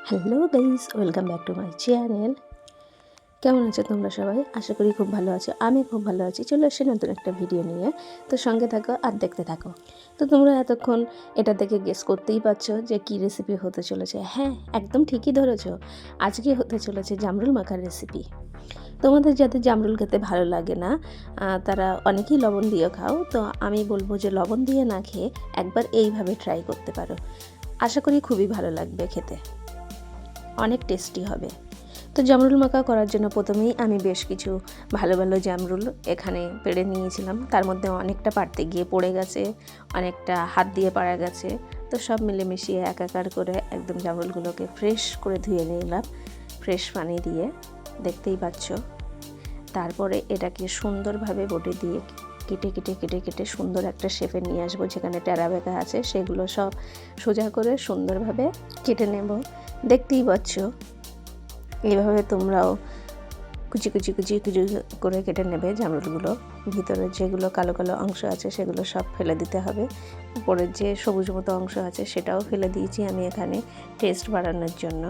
Hello guys, welcome back to my channel. কেমন আছো তোমরা সবাই? আশা করি খুব ভালো আছো। আমি খুব ভালো আছি। চলে এসেছি নতুন একটা ভিডিও নিয়ে। তো সঙ্গে থাকো আর দেখতে থাকো। তো তোমরা এতক্ষণ এটা দেখে গেস করতেই পারছো যে কী রেসিপি হতে চলেছে। হ্যাঁ, একদম ঠিকই ধরেছো। আজকে হতে চলেছে জামরুল মাখার রেসিপি। তোমাদের যাদের জামরুল খেতে ভালো লাগে না, তারা অনেকেই লবণ দিয়ে খাও। তো আমি বলবো যে লবণ দিয়ে না খেয়ে একবার এইভাবে ট্রাই করতে পারো। আশা করি খুবই ভালো লাগবে খেতে, অনেক টেস্টি হবে। তো জামরুল মাখা করার জন্য প্রথমেই আমি বেশ কিছু ভালো ভালো জামরুল এখানে পেড়ে নিয়েছিলাম। তার মধ্যে অনেকটা পাড়তে গিয়ে পড়ে গেছে, অনেকটা হাত দিয়ে পাড়া গেছে। তো সব মিলে মিশিয়ে একাকার করে একদম জামরুলগুলোকে ফ্রেশ করে ধুয়ে নিলাম, ফ্রেশ পানি দিয়ে, দেখতেই পাচ্ছ। তারপরে এটাকে সুন্দরভাবে বটি দিয়ে কেটে কেটে কেটে কেটে সুন্দর একটা শেপে নিয়ে আসবো। যেখানে টেরা বেঁকা আছে সেগুলো সব সোজা করে সুন্দরভাবে কেটে নেব। দেখতেই পাচ্ছ, এইভাবে তোমরাও কুচি কুচি কুচি কুচি করে কেটে নেবে জামরুলগুলো। ভিতরে যেগুলো কালো কালো অংশ আছে সেগুলো সব ফেলে দিতে হবে। উপরের যে সবুজ মতো অংশ আছে সেটাও ফেলে দিয়েছি আমি এখানে টেস্ট বাড়ানোর জন্য।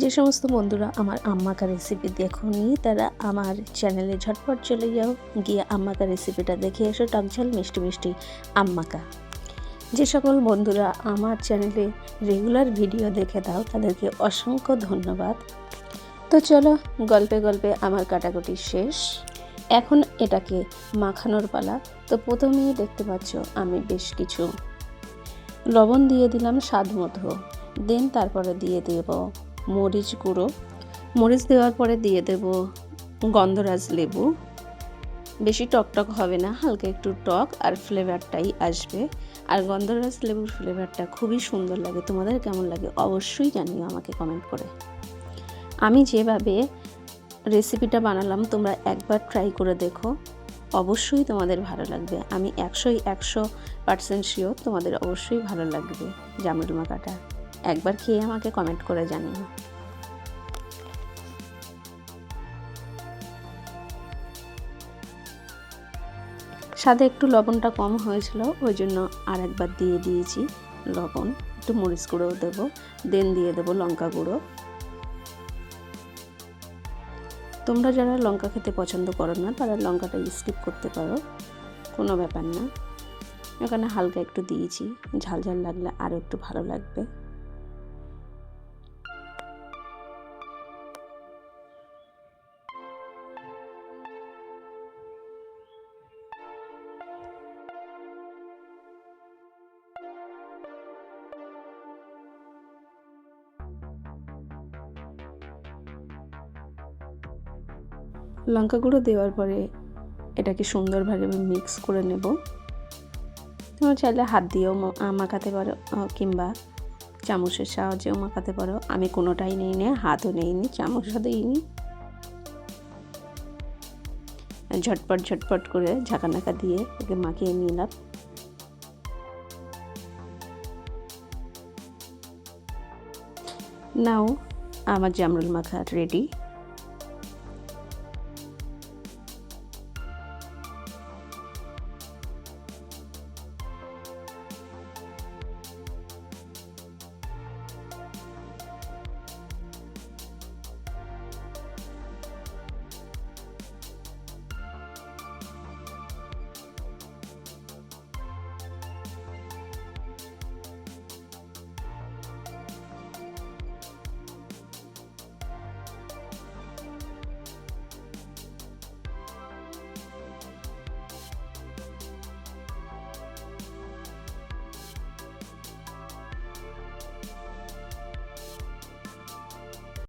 যে সমস্ত বন্ধুরা আমার আম্মাকা রেসিপি দেখোনি তারা আমার চ্যানেলে ঝটপট চলে যাও, গিয়ে আম্মাকা রেসিপিটা দেখে এসো। টকঝাল মিষ্টি মিষ্টি আম্মাকা। যে সকল বন্ধুরা আমার চ্যানেলে রেগুলার ভিডিও দেখে দাও তাদেরকে অসংখ্য ধন্যবাদ। তো চলো, গল্পে গল্পে আমার কাটাকুটি শেষ, এখন এটাকে মাখানোর পালা। তো প্রথমেই দেখতে পাচ্ছ আমি বেশ কিছু লবণ দিয়ে দিলাম স্বাদ মতো। দেন তারপরে দিয়ে দেব মরিচ গুঁড়ো। মরিচ দেওয়ার পরে দিয়ে দেব গন্ধরাজ লেবু। বেশি টক হবে না, হালকা একটু টক আর ফ্লেভারটাই আসবে। আর গন্ধরাজ লেবুর ফ্লেভারটা খুবই সুন্দর লাগে। তোমাদের কেমন লাগে অবশ্যই জানিও আমাকে কমেন্ট করে। আমি যেভাবে রেসিপিটা বানালাম তোমরা একবার ট্রাই করে দেখো, অবশ্যই তোমাদের ভালো লাগবে। আমি 100% শিওর তোমাদের অবশ্যই ভালো লাগবে জামরুল মাখাটা। একবার খেয়ে আমাকে কমেন্ট করে জানিও। স্বাদে একটু লবণটা কম হয়েছিল, ওই জন্য আর একবার দিয়ে দিয়েছি লবণ। একটু মরিচ গুঁড়োও দেবো, দেন দিয়ে দেবো লঙ্কা গুঁড়ো। তোমরা যারা লঙ্কা খেতে পছন্দ করো না তারা লঙ্কাটা স্কিপ করতে পারো, কোনো ব্যাপার না। এখানে হালকা একটু দিয়েছি, ঝাল ঝাল লাগলে আরও একটু ভালো লাগবে। লঙ্কা গুঁড়ো দেওয়ার পরে এটাকে সুন্দরভাবে মিক্স করে নেব। তোমরা চাইলে হাত দিয়েও মাখাতে পারো, কিংবা চামচের সাহায্যেও মাখাতে পারো। আমি কোনোটাই নিইনি, হাতও নিইনি, চামচও দিইনি। ঝটপট ঝটপট করে ঝাঁকানাকা দিয়ে ওকে মাখিয়ে নিলাম। নাও আমার জামরুল মাখা রেডি।